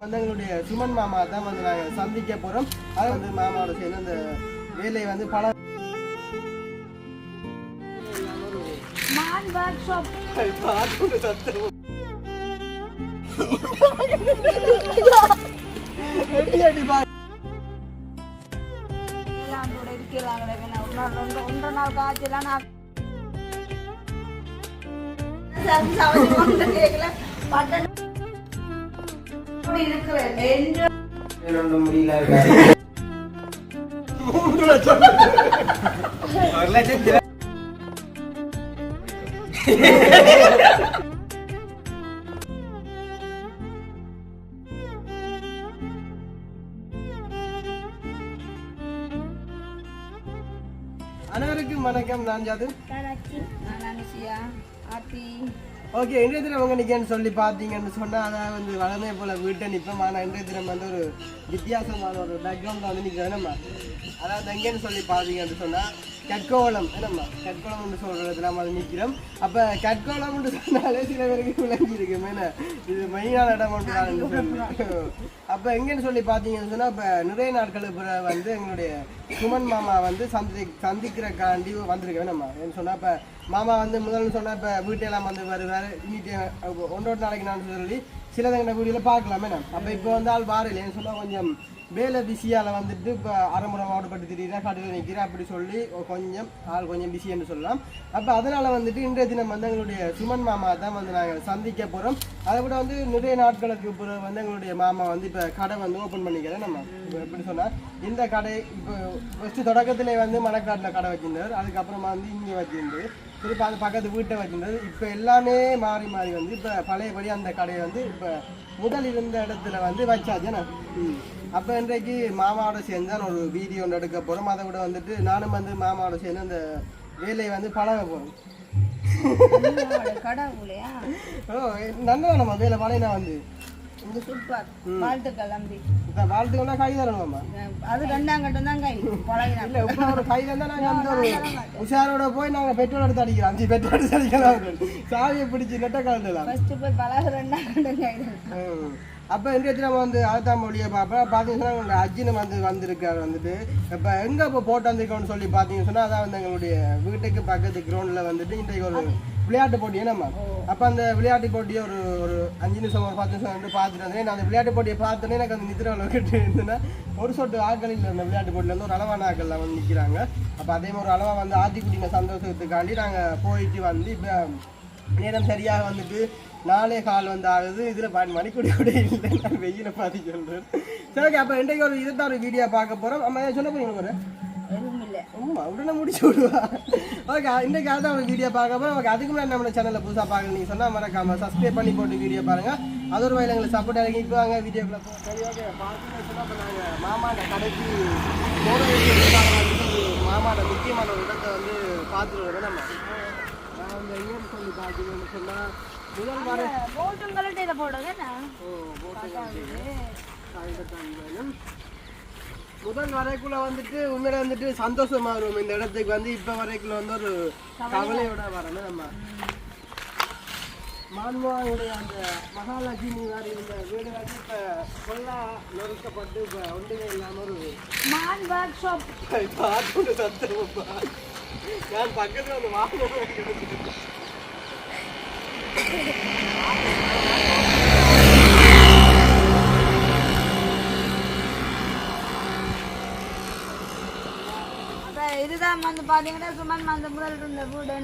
வந்து எங்களுடைய சுமன் மாமா தான் வந்து நாங்கள் சந்திக்க போகிறோம். அதை வந்து மாமாவோட சேர்ந்து அந்த வேலையை வந்து பல ஒன்றரை நாள் காய்ச்சலாம் முடியல. அனைவருக்கும் வணக்கம். நான் ஜாது. ஓகே, இன்றைய தினம் அவங்க நிற்கன்னு சொல்லி பார்த்தீங்கன்னு சொன்னால் அதான் வந்து வளமே போல் வீட்டை நிற்போம். ஆனால் இன்றைய தினம் வந்து ஒரு வித்தியாசமான ஒரு பேக்ரவுண்டில் வந்து நிற்கிறேன் நம்ம. அதாவது எங்கேன்னு சொல்லி பார்த்தீங்கன்னு சொன்னால் கட்கோளம் என்னம்மா கட்கோளம்னு சொல்கிறதுல நம்ம வந்து நிற்கிறோம். அப்போ கட்கோளம்னு சொன்னாலே சில பேருக்கு விளங்கி இருக்கு மேலே இது மெயினான இடம் ஒன்று தான் சொல்லி. அப்போ எங்கேன்னு சொல்லி பார்த்தீங்கன்னு சொன்னால் இப்போ நிறைய நாட்களுக்கு பிறகு வந்து எங்களுடைய சுமன் மாமா வந்து சந்திக்கிறக்காண்டி வந்திருக்கேன் நம்ம. ஏன்னு சொன்னால் இப்போ மாமா வந்து முதல்னு சொன்னால் இப்போ வீட்டையெல்லாம் வந்து வருவார். இன்னிட்டு ஒன்றொரு நாளைக்கு நான் சொல்லி சிலதங்கிற வீடியோவில் பார்க்கலாமே நான். அப்போ இப்போ வந்து ஆள் வாரில்லை ஏன்னு சொன்னால் கொஞ்சம் வேலை பிஸியால் வந்துட்டு இப்போ அரைமுறை மாவட்டப்பட்டு திடீர்னா கடையில் நிற்கிறேன் அப்படி சொல்லி கொஞ்சம் ஆள் கொஞ்சம் பிஸின்னு சொல்லலாம். அப்போ அதனால் வந்துட்டு இன்றைய தினம் வந்து எங்களுடைய சுமன் மாமா தான் வந்து நாங்கள் சந்திக்க போகிறோம். அதை விட வந்து நிறைய நாட்களுக்கு பிறகு வந்து எங்களுடைய மாமா வந்து இப்போ கடை வந்து ஓப்பன் பண்ணிக்கிறேன் நம்ம. இப்போ எப்படி சொன்னால் இந்த கடை இப்போ ஃபஸ்ட்டு தொடக்கத்திலே வந்து மணக்காட்டில் கடை வச்சிருந்தார். அதுக்கப்புறமா வந்து இங்கே வச்சிருந்து திருப்பி அந்த பக்கத்து வீட்டை வச்சிருந்தது. இப்போ எல்லாமே மாறி மாறி வந்து இப்போ பழையபடி அந்த கடையை வந்து இப்போ முதல் இருந்த இடத்துல வந்து வச்சாச்சுண்ணா. அப்போ இன்றைக்கு மாமாவோட சேர்ந்து தான் ஒரு வீடியோ ஒன்று எடுக்க போகிறோம். அதை விட வந்துட்டு நானும் வந்து மாமாவோட சேர்ந்து அந்த வேலையை வந்து பழக போகிறோம். ஓ நல்லா நம்ம வேலை பழைய வந்து வாழ்த்துக்கள்னா கை தரணுமாம்மா. அது ரெண்டாம் கட்டம் தான் கை பழகினா இல்லை இப்போ ஒரு கை தந்தால் நாங்கள் அந்த ஒரு உஷாரோட போய் நாங்கள் பெட்ரோல் எடுத்து அடிக்கிறோம். 5 பெட்ரோல் எடுத்து அடிக்கலாம். சாவியை பிடிச்சி நெட்டை கலந்துலாம். ஃபஸ்ட்டு போய் பழக ரெண்டாம் கட்டம் கை. அப்போ இன்றைய நம்ம வந்து ஆத்தாம் மொழியை பார்ப்போம். பார்த்தீங்கன்னா உங்களோட அஜினம் வந்து வந்திருக்காரு வந்துட்டு. இப்போ எங்கே இப்போ போட்டு வந்திருக்கோன்னு சொல்லி பார்த்தீங்கன்னு சொன்னால் அதான் வந்து எங்களுடைய வீட்டுக்கு பக்கத்து கிரவுண்டில் வந்துட்டு இன்றைக்கு ஒரு விளையாட்டு போட்டியே நம்ம. அப்போ அந்த விளையாட்டு போட்டியை ஒரு 5 நிமிஷம் ஒரு 10 நிமிஷம் வந்து பார்த்துட்டு வந்தேன். நான் அந்த விளையாட்டு போட்டியை பார்த்தோன்னே எனக்கு அந்த நித்திரவில் கிட்ட இருந்ததுன்னா ஒரு சொட்டு ஆட்கள் இல்லை. அந்த விளையாட்டு போட்டியில் வந்து ஒரு அளவான ஆட்கள்லாம் வந்து நிற்கிறாங்க. அப்போ அதே மாதிரி ஒரு அளவாக வந்து ஆத்திக்குட்டின சந்தோஷத்துக்காண்டி நாங்கள் போயிட்டு வந்து இப்போ நேரம் சரியாக வந்துட்டு 4:15 வந்து ஆகுது. இதில் மணிக்கூடி கூட இல்லை. நான் வெயில பார்த்து சொல்கிறேன். சரி ஓகே, அப்போ இன்றைக்கு ஒரு இதை ஒரு வீடியோ பார்க்க போகிறோம். நம்ம சொல்ல போய் ஒரு ஆமாம் உடனே முடிச்சு விடுவா. ஓகே, இன்றைக்கு அதான் ஒரு வீடியோ பார்க்க போகிறோம். ஓகே, அதுக்கு முன்னாடி நம்ம சேனலில் புதுசாக பார்க்க நீங்கள் சொன்னால் மறக்காம சப்ஸ்கிரைப் பண்ணி போட்டு வீடியோ பாருங்கள். அது ஒரு வயலில் எங்களுக்கு சப்போர்ட் இறங்கி இப்போ வாங்க வீடியோக்குள்ள போ. சரி ஓகே, பார்த்தீங்கன்னா சொன்னால் இப்போ நாங்கள் மாமாட்ட கடைக்கு போகிற மாமாட்ட முக்கியமான ஒரு இடத்தை வந்து பார்த்துட்டு வரோம் நம்ம. நான் வந்து எங்கேன்னு சொல்லி பார்த்தீங்கன்னு சொன்னால் முதல் வர முதல் வரைக்குள்ள வந்துட்டு உண்மையில வந்துட்டு சந்தோஷமா இருக்கும். இந்த இடத்துக்கு வந்து இப்ப வரைக்குள்ள வந்து ஒரு கவலையோட வரணும் நம்ம. மான்மாவுடைய அந்த மகாலட்சுமி மாதிரி இருந்த வீடு வந்து இப்ப கொல்லா நொறுக்கப்பட்டு இப்ப ஒன்றுமே இல்லாம ஒரு சத்தம். நான் பக்கத்துல வந்து வாங்க இதுதான் வந்து பாத்தீங்கன்னா சுமன் அந்த முதல் இருந்த வீடு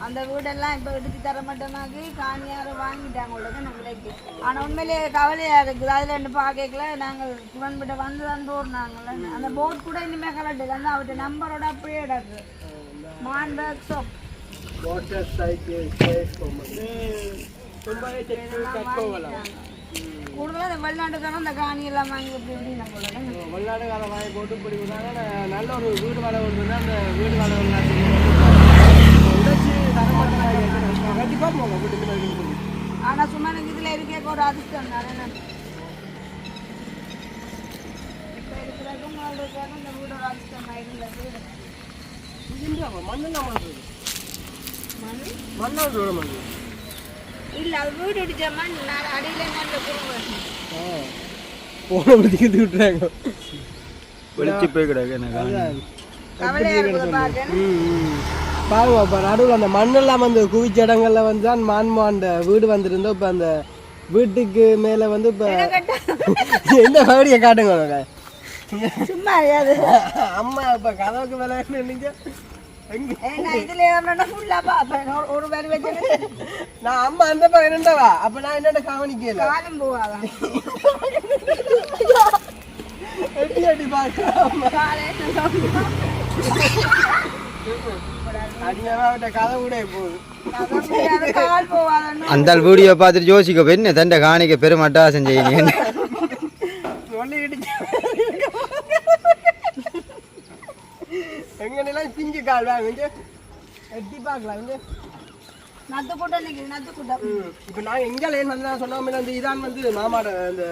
அந்த வீடெல்லாம் இப்ப எடுத்து தர மாட்டோமாக்கி காணியார வாங்கிட்டாங்க உங்களுக்கு நம்ம விலைக்கு. ஆனா உண்மையிலேயே கவலையா இருக்குது. அதுல இருந்து பாக்கல நாங்கள் சுமன் கிட்ட வந்துதான் தோறினாங்கல்ல அந்த போட் கூட இனிமே கலட்டுது. அந்த அவருடைய நம்பரோட அப்படியே இருக்கு மான்பர்க் ஷாப் மோட்டார் சைக்கிள் கூடுதலாக அந்த வெளிநாட்டுக்கான அந்த காணி எல்லாம் வாங்கி எப்படி எப்படி நம்ம வெளிநாட்டுக்கார வாங்கி போட்டு பிடிக்கிறாங்க. நல்ல ஒரு வீடு வாழை ஒன்று அந்த வீடு வாழை உழைச்சி கண்டிப்பாக போங்க வீட்டுக்கு சொல்லி. ஆனால் சும்மா எனக்கு இதில் இருக்க ஒரு அதிர்ஷ்டம் தானே. இப்போ இருக்கிறதும் இந்த வீடு ஒரு அதிர்ஷ்டம் ஆகிடுது. மண்ணெல்லாம் மண்ணோட மண் இல்லை அது வீடு அடித்த மண் அடியில் நல்ல குடும்பம் போன பத்தி விட்டுறாங்க வெளிச்சு போய் கிடக்கு எனக்கு கவலையா இருக்குது பாக்க பாருங்க இப்போ நடுவில் அந்த மண்ணெல்லாம் வந்து குவிச்ச இடங்கள்ல வந்து தான் மான்மாண்ட வீடு வந்துருந்தோம். இப்போ அந்த வீட்டுக்கு மேலே வந்து இப்போ எந்த பகுதியை காட்டுங்க சும்மா அறியாது அம்மா இப்போ கதவுக்கு மேலே நினைங்க இதுல ஃபுல்லா பாப்பேன் ஒரு வேலை வச்சு நான் அம்மா அந்த பக்கம் என்னண்டவா அப்போ நான் என்னென்ன கவனிக்கல காலம் போவாதான் எட்டி எட்டி பார்க்கலாம் கதை கூட போகுது கால் போவாதான் அந்த வீடியோ பார்த்துட்டு யோசிக்க என்ன தண்டை காணிக்க பெருமாட்டா செஞ்சீங்க எங்கெல்லாம் பிஞ்சு கால் வாங்க எட்டி பார்க்கலாம் நத்து கூட்டம் நத்து கூட்டம் இப்போ நாங்கள் எங்கே சொன்னோம் வந்து இதான் வந்து மாமாட இந்த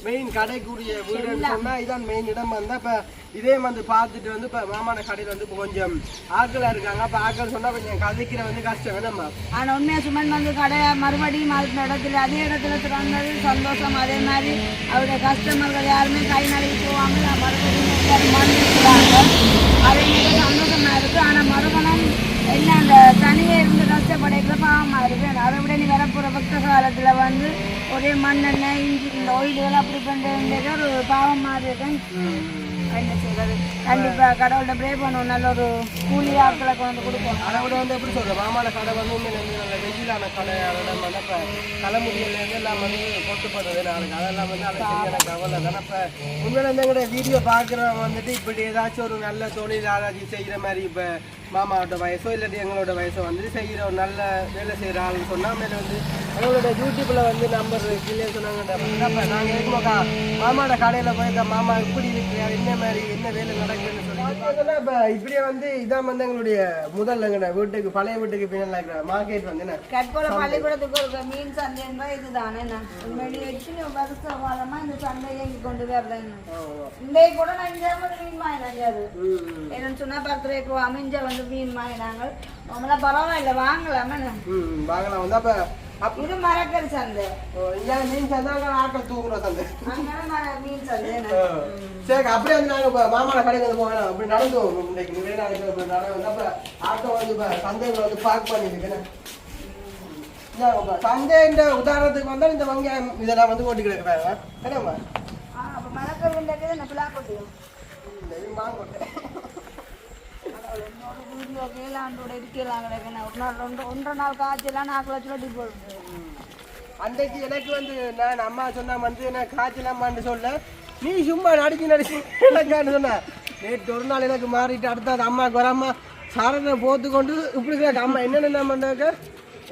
மெயின் கடைக்குரிய வீடுன்னு சொன்னால் இதான் மெயின் இடம் வந்தால் இப்போ இதே வந்து பார்த்துட்டு வந்து இப்போ மாமாட கடையில் வந்து இப்போ கொஞ்சம் ஆட்களாக இருக்காங்க. அப்போ ஆட்கள் சொன்னால் கொஞ்சம் கதைக்கிற வந்து கஷ்டம் வேணாம்மா. ஆனால் உண்மையாக சுமன் வந்து கடை மறுபடியும் அந்த இடத்துல அதே இடத்துல திறந்தது சந்தோஷம். அதே மாதிரி அவருடைய கஸ்டமர்கள் யாருமே கை நழுவி போவாமல் மறுபடியும் மன்னிக்கிறாங்க. அதே மாதிரி சந்தோஷமாக இருக்குது. ஆனால் மறுபணம் என்ன அந்த தனியே இருந்து கஷ்டப்படைக்கிற பாவமாக இருக்குது. அதை விட நீ வரப்போகிற பக்த காலத்தில் வந்து ஒரே மண்ணெண்ணெய் இன்ஜின் ஆயில் அப்படி பண்ணுறது ஒரு பாவமாக இருக்கேன். என்ன செய்யறது? கண்டிப்பாக கடவுள்கிட்ட ப்ரே பண்ணுவோம். நல்ல ஒரு கூலி ஆட்களை கொண்டு கொடுப்போம். அதை விட வந்து எப்படி சொல்கிறேன் மாமாட கடை வந்து நல்ல வெயிலான கடை. அதெல்லாம் வந்து இப்போ தலைமுடியிலேருந்து எல்லாம் வந்து கொட்டுப்படுறது நாளைக்கு அதெல்லாம் வந்து அதை சரியான கவலை தானே. இப்போ உண்மையில வந்து எங்கள்ட வீடியோ பார்க்குறவங்க வந்துட்டு இப்படி ஏதாச்சும் ஒரு நல்ல தொழிலாளி செய்கிற மாதிரி இப்போ மாமாவோட வயசோ இல்லாட்டி எங்களோட வயசோ வந்துட்டு செய்கிற ஒரு நல்ல வேலை செய்கிற ஆளுன்னு சொன்னால் மேலே வந்து எங்களோட யூடியூப்பில் வந்து நம்பர் இல்லையே சொன்னாங்க. இப்போ நாங்கள் இருக்கும்போக்கா மாமாவோட கடையில் போய் மாமா இப்படி இருக்கிறார் என்ன மாதிரி என்ன வேலை நடக்குதுன்னு சொல்லி இப்போ இப்படியே வந்து இதான் வந்து எங்களுடைய முதல் எங்கட வீட்டுக்கு பழைய வீட்டுக்கு பின்னால் இருக்கிற மார்க்கெட் வந்து என்ன கற்போல பள்ளிக்கூடத்துக்கு ஒரு மீன் சந்தைன்னா இதுதானே. உண்மையிலேயே எத்தனை வருஷ காலமா இந்த சந்தையை இங்கே கொண்டு வரேன். இந்த கூட நான் இங்கே மீன் வாங்கினாங்க. என்னன்னு சொன்னா பர்த்டேக்கு அமைஞ்ச வந்து மீன் வாங்கினாங்க. நம்மளா பரவாயில்ல வாங்கலாமே வாங்கலாம் வந்து. அப்போ இது மரக்கறி சந்தை. மீன் சந்தை ஆட்கள் தூக்குற சந்தை மீன் சந்தை. சரி அப்படியே வந்து நாங்கள் இப்போ மாமாவோட கடைக்கு வந்து போவேன். அப்படி நடந்து இன்னைக்கு நிறைய நாளைக்கு நடந்து வந்து அப்போ ஆட்டோ வந்து இப்போ சந்தைகளை வந்து பார்க் பண்ணியிருக்கேன். சந்தைன்ற உதாரணத்துக்கு வந்தால் இந்த வெங்காயம் இதெல்லாம் வந்து ஓட்டி கிடக்குறாங்க. என்னம்மா அப்போ மரக்கறி நான் பிள்ளை கொட்டியும் மாங்கொட்டை வீடியோ கேளாண்டோட இருக்கலாம் கிடைக்கணும். ஒரு நாள் ஒன்றரை நாள் காய்ச்சலாம் 4 லட்சம் ரூபாய் போடுது. அன்றைக்கு எனக்கு வந்து நான் அம்மா சொன்னா வந்து எனக்கு காய்ச்சலாமான்னு சொல்ல நீ சும்மா நடிச்சு எனக்கான்னு சொன்ன. நேற்று ஒரு நாள் எனக்கு மாறிட்டு அடுத்தது அம்மாவுக்கு வராமா சாரனை போத்து கொண்டு இப்படி கேட்க அம்மா என்னென்ன பண்ணாக்க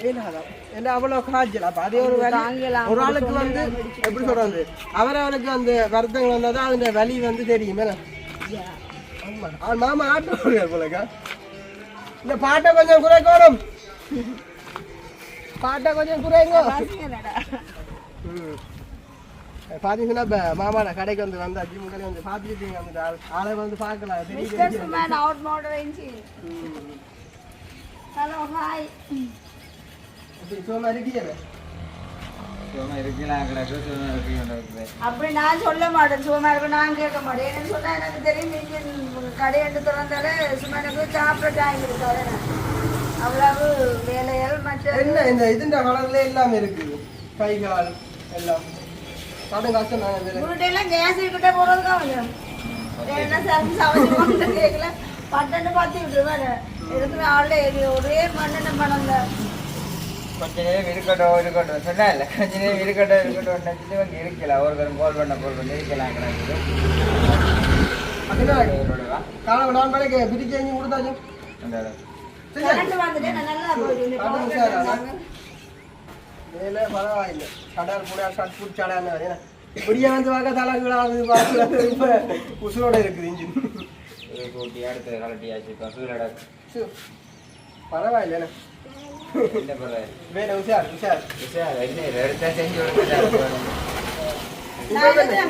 ஏனாதான் என்ன அவ்வளோ காய்ச்சல். அப்போ அதே ஒரு வேலை ஒரு ஆளுக்கு வந்து எப்படி சொல்றது அவரவருக்கு அந்த வருத்தங்கள் வந்தால் தான் அதோட வலி வந்து தெரியும். மாமா ஆட்டோ போலக்கா இந்த பாட்டை கொஞ்சம் குறைக்கணும். பாட்டை கொஞ்சம் குறைங்க. பார்த்தீங்கன்னா இப்போ மாமாட கடைக்கு வந்து வந்தாச்சு. முன்னாடி வந்து பார்த்துக்கிட்டீங்க அந்த ஆளை வந்து பார்க்கலாம். சும்மா இருக்கீங்க அப்படி நான் சொல்ல மாட்டேன். சும்மா இருக்க நான் கேட்க மாட்டேன். என்னன்னு சொன்னா எனக்கு தெரியும் கடை எடுத்து திறந்தாலே சும்மா எனக்கு சாப்பிட டைம் இருக்காது. அவ்வளவு வேலைகள் மற்ற என்ன இந்த இதுன்ற கலர்ல எல்லாமே இருக்கு. கை கால் எல்லாம் கடும் கஷ்டம் தானே. வீட்டெல்லாம் கேஸ் கிட்ட போறதுக்கா கொஞ்சம் என்ன சமைச்சு கேட்கல பட்டன்னு பார்த்து விட்டுருவாரு. எடுத்து ஆள்ல ஒரே மண்ணெண்ண பணம் தான். கொஞ்ச நேரம் இருக்கட்டும் சொன்னேன். கொஞ்ச நேரம் இருக்கட்டும் இருக்கலாம். ஒரு தரம் கோல் பண்ண இருக்கலாம். காலம் நான் மணிக்கு பிரிச்சு எங்கேயும் கொடுத்தாச்சு. வேலை பரவாயில்லை. கடல் கூட ஷர்ட் ஃபுட் சடான்னு இப்படியே வந்து பார்க்க தலைகளாக பார்க்கல. இப்போ உசுரோட இருக்குது இன்ஜின் கூட்டி அடுத்து கலட்டியாச்சு. பரவாயில்ல வேலை உஷார்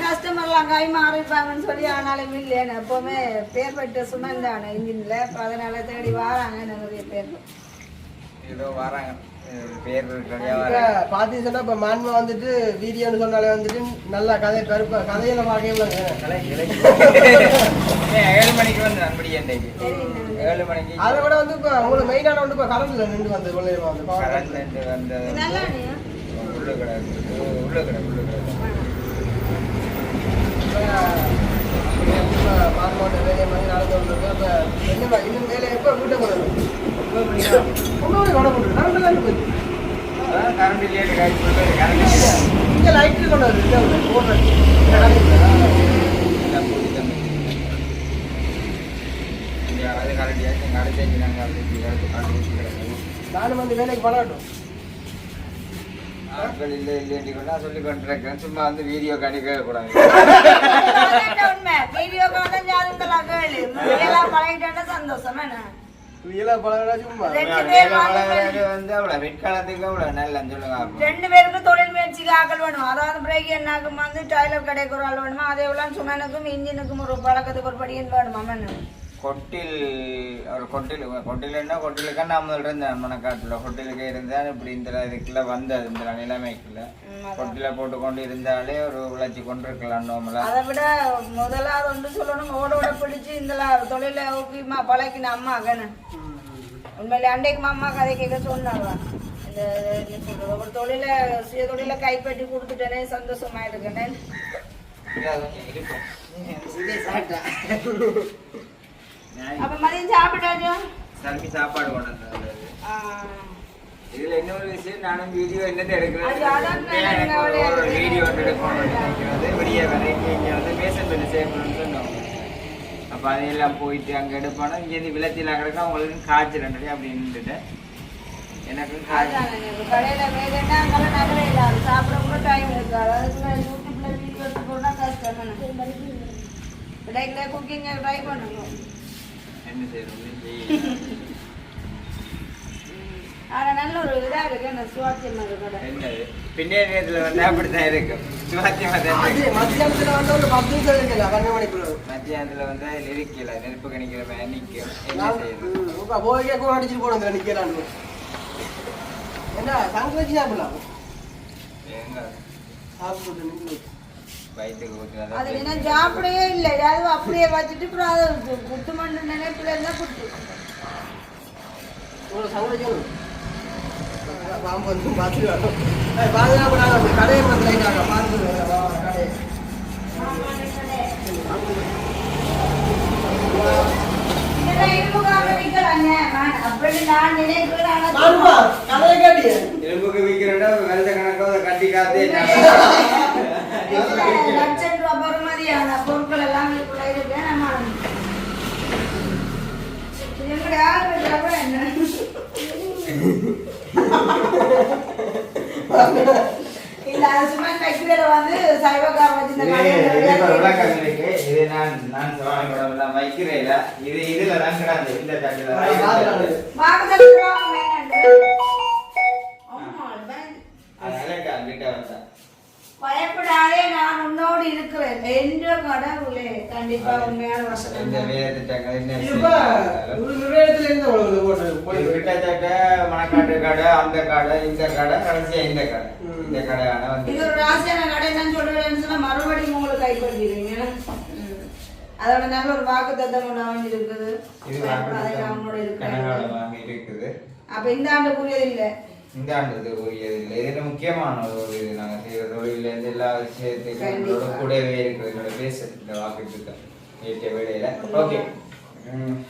கஸ்டமர்லாம் கை மாறிப்பாங்கன்னு சொல்லி ஆனாலும் இல்லைன்னு எப்பவுமே பேர் பட்ட சுமந்தான இன்ஜின்ல. அதனால தேடி வாராங்க நிறைய பேர். ஏதோ வராங்க பேர் பாத்தீங்கன்னா இப்ப மான்மா வந்துட்டு வீடியோன்னு சொன்னாலே வந்துட்டு நல்லா கதை கருப்பா கதையில பார்க்கவே 7 மணிக்கு வந்து நண்படி அன்றைக்கு 7 மணிக்கு அதை விட வந்து இப்ப உங்களுக்கு மெயினான ஒன்று இப்ப கரண்ட்ல நின்று வந்து கரண்ட் வந்து உள்ள கடை மான்மாவோட வேலையை மாதிரி நடந்து வந்துருக்கு. அப்ப என்ன இன்னும் வேலை எப்ப வீட்டை போறது கரண்ட் இல்லையா இங்க லைட் கொண்டு வருது நானும் வந்து வேலைக்கு பண்ணட்டும் சொல்லி கொண்டிருக்கேன். சும்மா வந்து வீடியோ கணிக்க கூடாது. சந்தோஷம் ரெண்டு பேருக்கும் தொழில் முயற்சிக்கு ஆக்கள் வேணும். அதாவது பிரேக் என்னாக்கும் வந்து டைலர் கடைக்கு ஒரு ஆள் வேணுமா, அதே போல சுமனுக்கும் இன்ஜினுக்கும் ஒரு பழக்கத்துக்கு ஒரு படியன் வேணுமா. கொட்டிலுக்கா நான் முதல்ல இருந்தேன் மணக்காட்டுல. கொட்டிலுக்கு இருந்தேன் இப்படி இந்த இதுக்குள்ள வந்தது இந்த நிலைமைக்குள்ள கொட்டில போட்டு கொண்டு இருந்தாலே ஒரு விளைச்சி கொண்டிருக்கலாம் நோமலா. அதை விட முதலாவது ஒன்று சொல்லணும், ஓடோட பிடிச்சி இந்த தொழில ஊக்கிமா பழக்கின அம்மா கண்ணு உண்மையில அண்டைக்கு அம்மா கதை கேட்க சொன்னாங்க. இந்த ஒரு தொழில சுய தொழில கைப்பற்றி கொடுத்துட்டேனே சந்தோஷமா இருக்கேன். அப்ப மதியம் சாப்பிட்டாச்சோ சர்மி சாப்பாடு கொண்டு வந்தது. இதுல இன்னொரு விஷயம், நானும் வீடியோ என்னத்தை எடுக்கிறேன் வீடியோ எடுக்கணும்னு நினைக்கிறது. விடிய வரைக்கும் இங்கே வந்து பேசப்பட்டு செய்யணும்னு சொன்னோம். அப்போ அதையெல்லாம் போயிட்டு அங்கே எடுப்பானோ இங்கேருந்து விளத்தில கிடக்கா அவங்களுக்கு காய்ச்சல் அப்படின்ட்டு எனக்கும் கடையில வேலைன்னா நகர இல்லாது சாப்பிட கூட டைம் இருக்காது. அதுக்குள்ள யூடியூப்ல வீடியோ எடுத்து போனா கஷ்டம். கிடைக்கல குக்கிங் ட்ரை பண்ணணும். என்ன செய்யணும் ஆனா நல்ல ஒரு இதா இருக்கு. சுவாத்தியமா இருக்கு. என்னது பின்னே நேரத்துல வந்து அப்படித்தான் இருக்கும். சுவாத்தியமா தான் மத்தியானத்துல வந்து ஒரு 10 நிமிஷம் இருக்குல்ல, 12 மணிக்குள்ள மத்தியானத்துல வந்து இருக்கல நெருப்பு கணிக்கிற மாதிரி நிற்கும். என்ன செய்யணும் போய்க்கே கூட அடிச்சுட்டு போனோம் நிற்கிறான்னு. என்ன சங்க வச்சு சாப்பிடலாம் எங்க சாப்பிட்டு வயிற்றுக்கு அது என்ன சாப்பிடவே இல்லை. யாரும் அப்படியே வச்சுட்டு குத்து மண்டு நினைப்புல இருந்தா குத்து சங்க வைக்கணும். பாம்பு வந்து பார்த்துட்டு பாதுகாப்பு கடையை பார்த்து பார்த்து கடை எலும்புக்கு விற்கிறா வருஷ கணக்காக கட்டி காத்தே லட்சம் ரூபாய் பெறுமதியான பொருட்கள் எல்லாம் இருக்கு. நம்ம என்ன இல்ல சும்மா ஃபேக்டரியில வந்து சைவகார வச்சிருந்த இது நான் சவால் வைக்கிறேன். இது இதுல தான் கிடாது இந்த தட்டுல பயப்படாதே, நான் உன்னோடு இருக்கிறேன் என்ற கடவுளே. கண்டிப்பா உண்மையான வசனம். கிட்டத்தட்ட மணக்காட்டு கடை, அந்த கடை, இந்த கடை, கடைசியா இந்த கடை. இந்த கடை இது ஒரு ராசியான கடை தான் சொல்றேன்னு சொன்னா மறுபடியும் உங்களுக்கு கைப்பற்றிடுவீங்க. அதோட நல்ல ஒரு வாக்கு தத்தம் ஒன்று இருக்குது. இருக்குது. அப்ப இந்த ஆண்டுக்குரியது இல்லை, இந்த ஆண்டு உரியதில்லை. இதுல முக்கியமான ஒரு இது நாங்கள் செய்கிற தொழில இருந்து எல்லா விஷயத்துக்கும் கூடவே இருக்குது. என்னோட பேச இந்த வாக்குக்கு ஏற்ற வேலையில ஓகே.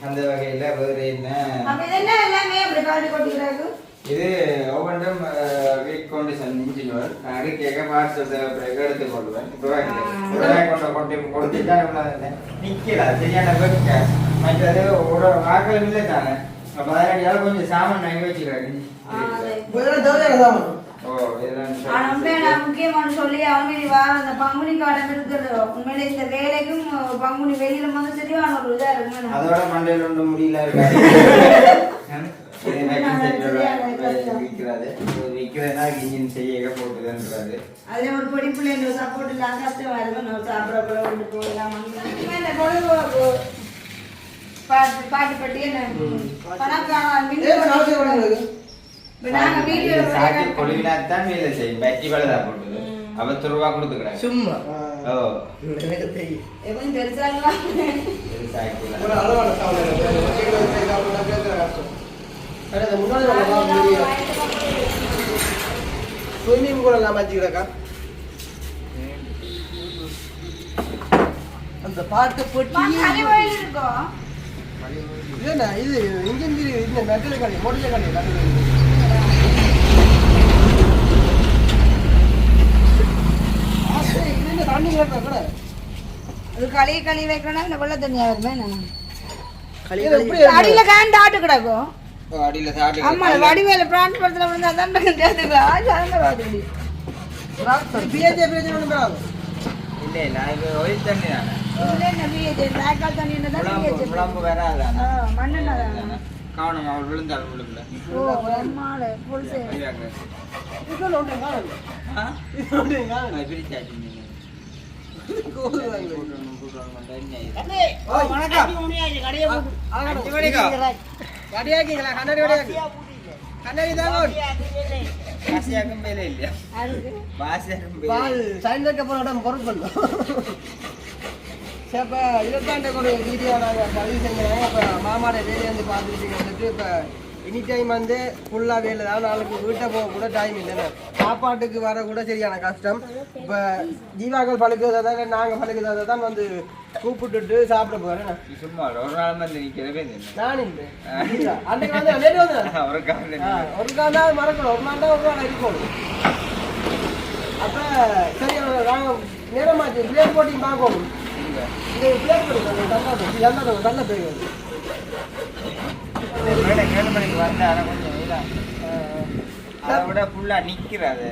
அந்த வகையில வேறு என்ன இது ஒவ்வொன்றும் வீக் கண்டிஷன் இன்ஜினியர் அடுக்க பார்த்து எடுத்து கொள்வேன். கொடுத்துட்டா நிக்கல சரியான வெக்க மற்றது ஒரு வாக்கள் இல்லை தானே. அப்போ அதனால கொஞ்சம் சாமான் வாங்கி வச்சுக்கிறாங்க. முக்கியமான சொல்லி அவங்க வார அந்த பங்குனி காலம் இருக்குது. உண்மையில இந்த வேலைக்கும் பங்குனி வெயிலும் வந்து சரியான ஒரு இதா இருக்கு. அதோட மண்டையில் ஒன்றும் முடியல அதுல ஒரு படிப்புல சப்போர்ட் இல்லாம கஷ்டமா இருக்கும். சாப்பிட போகலாம் பாட்டு பாட்டு பட்டி என்ன இப்ப நாங்க வீடியோ சாக்கி கொழுவினாத்தான் வேலை செய்யும் பேட்டரி வேலை தான் போட்டுது அவ ரூபா கொடுத்துக்கிறாங்க சும்மா ஓ எனக்கு தெரியும் கொஞ்சம் பெருசாங்களா ஒரு அளவான ஸ்விம்மிங் கூட எல்லாம் வச்சுக்கிடக்கா அந்த பாட்டு போட்டு இருக்கோம் இல்லைண்ணா இது இன்ஜின் இந்த மெட்டல் கல்வி மோட்டர் கல்வி தண்ணி கூட அது களி வைக்கணும்னா இந்த வெள்ள தண்ணியா வருமே நான் அடியில கேண்ட் ஆட்டு கிடக்கும் அடியில சாட்டி ஆமா வடிவேல பிரான்ஸ் படத்துல விழுந்தா தான் இல்ல நான் இது ஒயில் தண்ணி தானே தண்ணி குழம்பு வராது மண்ணெண்ணா கவனம் அவள் விழுந்தாள் விழுந்தா மாமாட வேலையை வந்து பார்த்துட்டு இப்போ எனி டைம் வந்து ஃபுல்லாக வேலை தான் நாளைக்கு வீட்டை போக கூட டைம் இல்லைண்ணே சாப்பாட்டுக்கு வர கூட சரியான கஷ்டம் இப்போ ஜீவாக்கள் பழுக்கிறதா நாங்கள் பழுக்கிறதா தான் வந்து கூப்பிட்டுட்டு சாப்பிட போகிறேன் சும்மா ஒரு நாள் வந்து நிற்கிறவே நான் இல்லை அன்றைக்கு வந்து லேட்டு வந்து ஒரு நாள் தான் மறக்கணும் ஒரு நாள் தான் ஒரு நாள் இருக்கணும் அப்போ சரி நாங்கள் நேரமாச்சு பிளேட் போட்டியும் பார்க்கணும் இந்த பிளேட் போட்டு நல்ல போய் ஏழு மணிக்கு வந்து அதை கொஞ்சம் அதை விட ஃபுல்லா நிக்கிறாது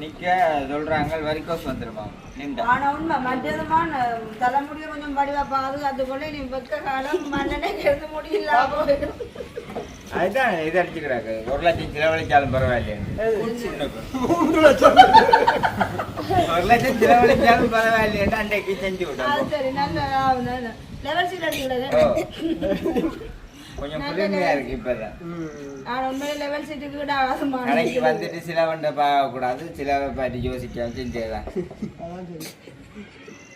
நிக்க சொல்றாங்க வரிக்கோஸ் வந்துருவாங்க ஆனா உண்மை மற்றதுமான தலைமுடிய கொஞ்சம் வடிவா பாதுகாத்துக்கொள்ள நீ வெக்க காலம் மண்ணனே கெடுத்து முடியல அதுதான் இது அடிச்சுக்கிறாங்க 1 லட்சம் செலவழிச்சாலும் பரவாயில்லையா 1 லட்சம் செலவழிச்சாலும் பரவாயில்லையா அன்றைக்கு செஞ்சு விட்டாங்க சரி நல்ல லெவல் சீட் அடிக்கிறது கொஞ்சம் புதுமையா இருக்கு இப்பதான் உண்மையில லெவல் சீட்டுக்கு கூட கடைக்கு வந்துட்டு சில வண்ட பார்க்க கூடாது சில பாட்டி யோசிக்க செஞ்சேதான்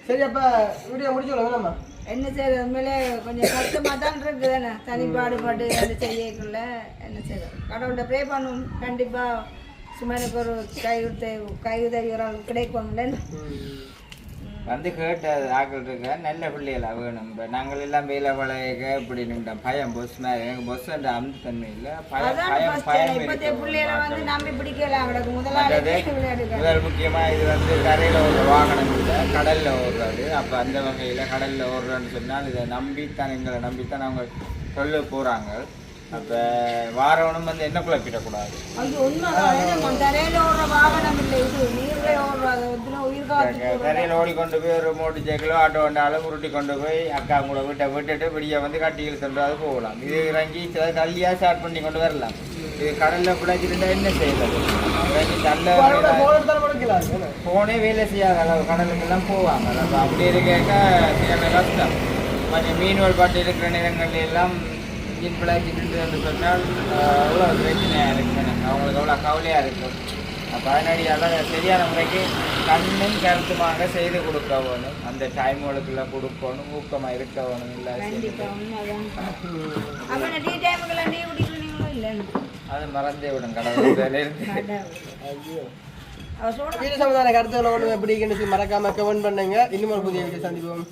சரி அப்ப வீடியோ முடிச்சுக்கலாமா என்ன செய்யறது உண்மையிலே கொஞ்சம் கஷ்டமா தான் இருக்குதானே தனிப்பாடுபாடு அது செய்யக்குள்ள என்ன செய்யறது கடவுள்கிட்ட ப்ரே பண்ணும் கண்டிப்பா சும்மா எனக்கு ஒரு கையுதவி ஒரு ஆள் கிடைக்கும்ல வந்து கேட்ட ஆக்கள் இருக்க நல்ல பிள்ளைகளா வேணும் இப்போ நாங்கள் எல்லாம் வேலை பழக இப்படி நின்றோம் பயம் பொஸ் மாதிரி எனக்கு பொஸ் அந்த அமுது தன்மை இல்லை முதல் முக்கியமாக இது வந்து கரையில் ஒரு வாகனம் இல்லை கடலில் ஓடுறாரு அப்போ அந்த வகையில் கடலில் ஓடுறான்னு சொன்னால் இதை நம்பித்தான் எங்களை நம்பித்தான் அவங்க சொல்ல போகிறாங்க அப்போ வாரவனும் வந்து என்ன குழப்பிடக்கூடாது கரையில் ஓடிக்கொண்டு போய் ஒரு மோட்டர் சைக்கிளோ ஆட்டோ வந்தாலும் உருட்டி கொண்டு போய் அக்கா கூட வீட்டை விட்டுட்டு விடிய வந்து கட்டிகள் சென்றாவது போகலாம் இது இறங்கி சில கல்லியாக ஸ்டார்ட் பண்ணி கொண்டு வரலாம் இது கடலில் பிழைச்சிருந்தா என்ன செய்யறது நல்ல போனே வேலை செய்யாத அளவு கடலுக்கெல்லாம் போவாங்க அப்போ அப்படி இருக்க சில கஷ்டம் கொஞ்சம் மீன்கள் பாட்டு இருக்கிற நேரங்கள் எல்லாம் இன்ஜின் பிழைச்சிட்டு என்று சொன்னால் எவ்வளோ பிரச்சனையாக இருக்கும் அவங்களுக்கு எவ்வளோ கவலையாக இருக்கும் அப்போ அதனடியால் சரியான முறைக்கு கண்ணும் கருத்துமாக செய்து கொடுக்க வேணும் அந்த டைம்களுக்குள்ள கொடுக்கணும் ஊக்கமாக இருக்க வேணும் இல்லை அது மறந்தே விடும் கடவுள் கருத்துக்களை எப்படி மறக்காம கமெண்ட் பண்ணுங்க இன்னும் ஒரு புதிய வீடியோ சந்திப்போம்.